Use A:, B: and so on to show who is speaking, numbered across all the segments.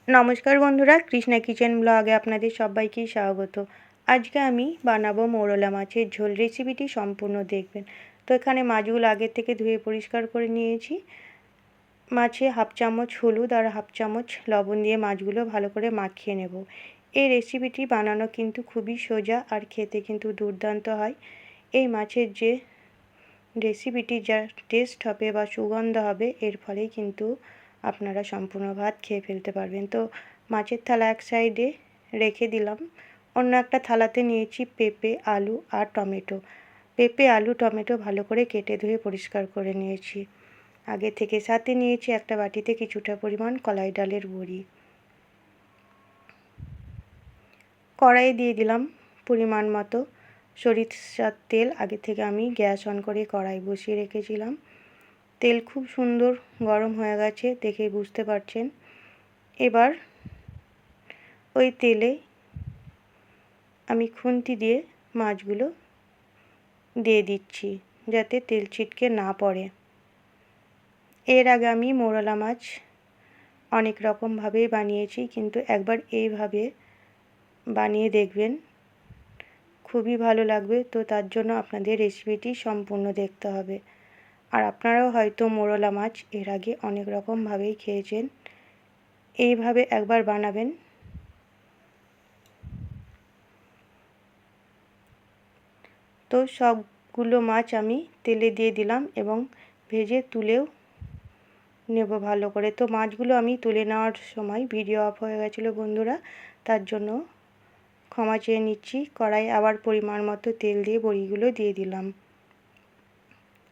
A: নমস্কার বন্ধুরা, কৃষ্ণা কিচেন ব্লগে আপনাদের সবাইকেই স্বাগত। আজকে আমি বানাবো মোরলা মাছের ঝোল। রেসিপিটি সম্পূর্ণ দেখবেন। তো এখানে মাছগুলো আগের থেকে ধুয়ে পরিষ্কার করে নিয়েছি। মাছে হাফ চামচ হলুদ আর হাফ চামচ লবণ দিয়ে মাছগুলো ভালো করে মাখিয়ে নেব। এই রেসিপিটি বানানো কিন্তু খুবই সোজা আর খেতে কিন্তু দুর্দান্ত হয়। এই মাছের যে রেসিপিটি যা টেস্ট হবে বা সুগন্ধ হবে, এর ফলেই কিন্তু আপনারা সম্পূর্ণ ভাত খেয়ে ফেলতে পারবেন। তো মাছের থালা এক সাইডে রেখে দিলাম। অন্য একটা থালাতে নিয়েছি পেঁপে, আলু আর টমেটো। পেঁপে, আলু, টমেটো ভালো করে কেটে ধুয়ে পরিষ্কার করে নিয়েছি আগে থেকে। সাথে নিয়েছি একটা বাটিতে কিছুটা পরিমাণ কলাই ডালের বড়ি। কড়াইয়ে দিয়ে দিলাম পরিমাণ মতো সরিষার তেল। আগে থেকে আমি গ্যাস অন করে কড়াই বসিয়ে রেখেছিলাম। তেল খুব সুন্দর গরম হয়ে গেছে, দেখে বুঝতে পারছেন। এবার ওই তেলে আমি খুন্তি দিয়ে মাছগুলো দিয়ে দিচ্ছি, যাতে তেল ছিটকে না পড়ে। এর আগে আমি মোরলা মাছ অনেক রকমভাবেই বানিয়েছি, কিন্তু একবার এইভাবে বানিয়ে দেখবেন, খুবই ভালো লাগবে। তো তার জন্য আপনাদের রেসিপিটি সম্পূর্ণ দেখতে হবে। আর আপনারাও হয়তো মোরলা মাছ এর আগে অনেক রকমভাবেই খেয়েছেন। এইভাবে একবার বানাবেন। তো সবগুলো মাছ আমি তেলে দিয়ে দিলাম এবং ভেজে তুলেও নেব ভালো করে। তো মাছগুলো আমি তুলে নেওয়ার সময় ভিডিও অফ হয়ে গেছিলো বন্ধুরা, তার জন্য ক্ষমা চেয়ে নিচ্ছি। কড়াই আবার পরিমাণ মতো তেল দিয়ে বড়িগুলো দিয়ে দিলাম।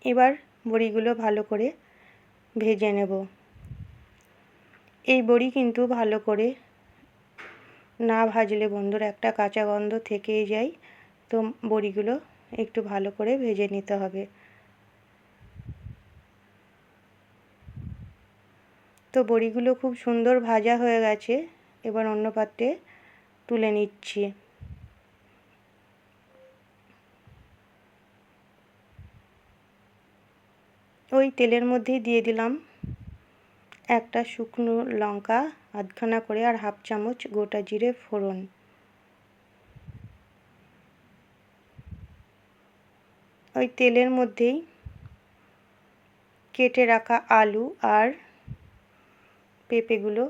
A: এবার বড়িগুলো ভালো করে ভেজে নেব। এই বড়ি কিন্তু ভালো করে না ভাজলে বন্ধুরা একটা কাঁচা গন্ধ থেকেই যায়। তো বড়িগুলো একটু ভালো করে ভেজে নিতে হবে। তো বড়িগুলো খুব সুন্দর ভাজা হয়ে গেছে। এবার অন্য পাত্রে তুলে নিচ্ছি। ওই তেলের মধ্যেই দিয়ে দিলাম একটা শুকনো লঙ্কা আধখানা করে আর হাফ চামচ গোটা জিরে ফোড়ন। ওই তেলের মধ্যেই কেটে রাখা আলু আর পেঁপেগুলো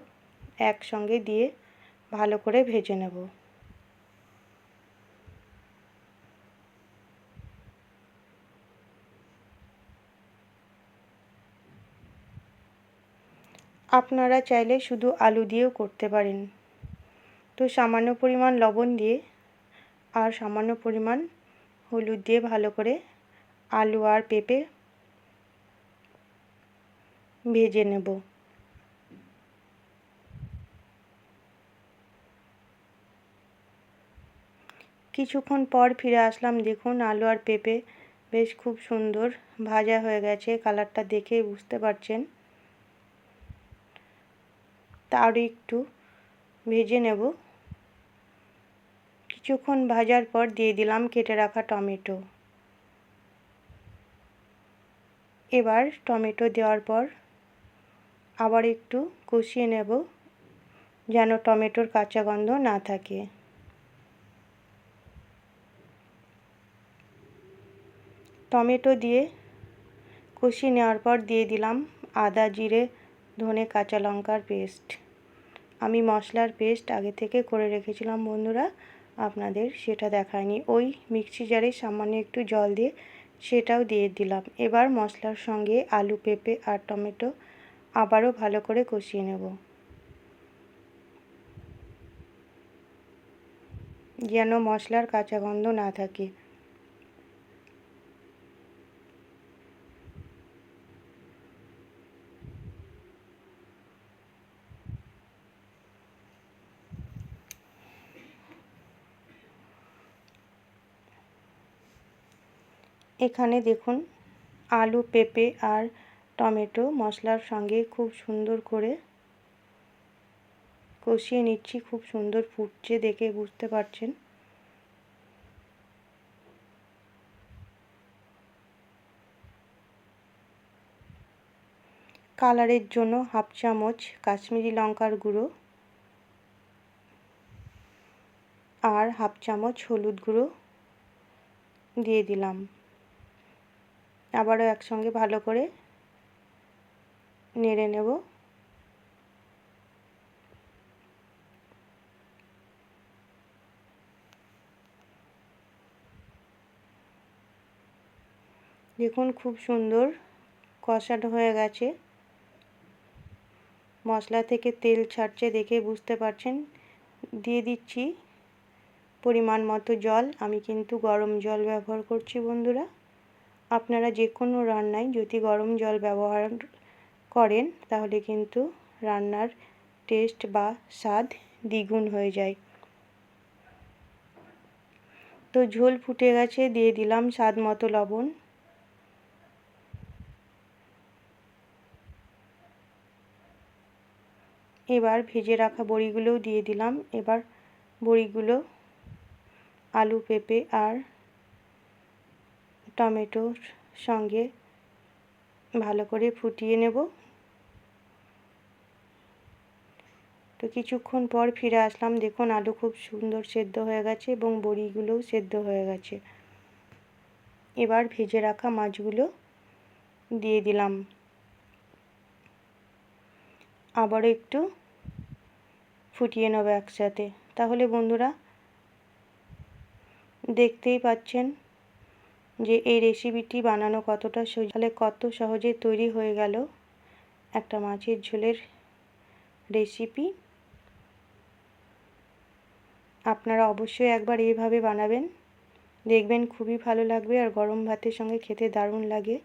A: একসঙ্গে দিয়ে ভালো করে ভেজে নেব। আপনারা চাইলে শুধু আলু দিয়েও করতে পারেন। তো সামান্য পরিমাণ লবণ দিয়ে আর সামান্য পরিমাণ হলুদ দিয়ে ভালো করে আলু আর পেঁপে ভেজে নেব। কিছুক্ষণ পর ফিরে আসলাম। দেখুন আলু আর পেঁপে বেশ খুব সুন্দর ভাজা হয়ে গেছে, কালারটা দেখেই বুঝতে পারছেন। তা আরও একটু ভেজে নেব। কিছুক্ষণ ভাজার পর দিয়ে দিলাম কেটে রাখা টমেটো। এবার টমেটো দেওয়ার পর আবার একটু কষিয়ে নেব, যেন টমেটোর কাঁচা গন্ধ না থাকে। টমেটো দিয়ে কষিয়ে নেওয়ার পর দিয়ে দিলাম আদা, জিরে, ধনে, কাঁচা লঙ্কার পেস্ট। আমি মশলার পেস্ট আগে থেকে করে রেখেছিলাম বন্ধুরা, আপনাদের সেটা দেখায়নি। ওই মিক্সি জারে সামান্য একটু জল দিয়ে সেটাও দিয়ে দিলাম। এবার মশলার সঙ্গে আলু, পেঁপে আর টমেটো আবারও ভালো করে কষিয়ে নেব, যেন মশলার কাঁচা গন্ধ না থাকে। এখানে দেখুন আলু, পেঁপে আর টমেটো মশলার সঙ্গে খুব সুন্দর করে কষিয়ে নিচ্ছি। খুব সুন্দর ফুটছে, দেখে বুঝতে পারছেন। কালারের জন্য হাফ চামচ কাশ্মীরি লঙ্কার গুঁড়ো আর হাফ চামচ হলুদ গুঁড়ো দিয়ে দিলাম। আবারও একসঙ্গে ভালো করে নেড়ে নেব। দেখুন খুব সুন্দর কষানো হয়ে গেছে, মশলা থেকে তেল ছাড়ছে দেখে বুঝতে পারছেন। দিয়ে দিচ্ছি পরিমাণ মতো জল। আমি কিন্তু গরম জল ব্যবহার করছি বন্ধুরা। আপনারা যে কোনো রান্নায় যদি গরম জল ব্যবহার করেন তাহলে কিন্তু রান্নার টেস্ট বা স্বাদ দ্বিগুণ হয়ে যায়। তো ঝোল ফুটে গেছে, দিয়ে দিলাম স্বাদ মতো লবণ। এবার ভেজে রাখা বড়িগুলোও দিয়ে দিলাম। এবার বড়িগুলো আলু, পেঁপে আর টমেটোর সঙ্গে ভালো করে ফুটিয়ে নেব। তো কিছুক্ষণ পর ফিরে আসলাম। দেখুন আলু খুব সুন্দর সেদ্ধ হয়ে গেছে এবং বড়িগুলোও সেদ্ধ হয়ে গেছে। এবার ভেজে রাখা মাছগুলো দিয়ে দিলাম। আবারও একটু ফুটিয়ে নেব একসাথে। তাহলে বন্ধুরা দেখতেই পাচ্ছেন যে এই রেসিপিটি বানানো কতটা সহজ, তাহলে কত সহজে তৈরি হয়ে গেল একটা মাছের ঝোলের রেসিপি। আপনারা অবশ্যই একবার এইভাবে বানাবেন, দেখবেন খুবই ভালো লাগবে আর গরম ভাতের সঙ্গে খেতে দারুণ লাগে।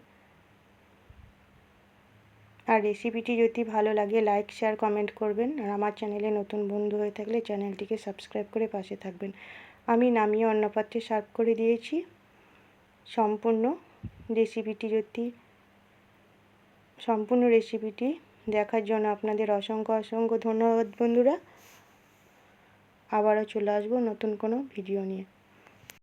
A: আর রেসিপিটি যদি ভালো লাগে লাইক, শেয়ার, কমেন্ট করবেন। আর আমার চ্যানেলে নতুন বন্ধু হয়ে থাকলে চ্যানেলটিকে সাবস্ক্রাইব করে পাশে থাকবেন। আমি নামিয়ে অন্য পাত্রে সার্ভ করে দিয়েছি। সম্পূর্ণ রেসিপিটি দেখার জন্য আপনাদের অসংখ্য অসংখ্য ধন্যবাদ বন্ধুরা। আবারও চলে আসবো নতুন কোনো ভিডিও নিয়ে।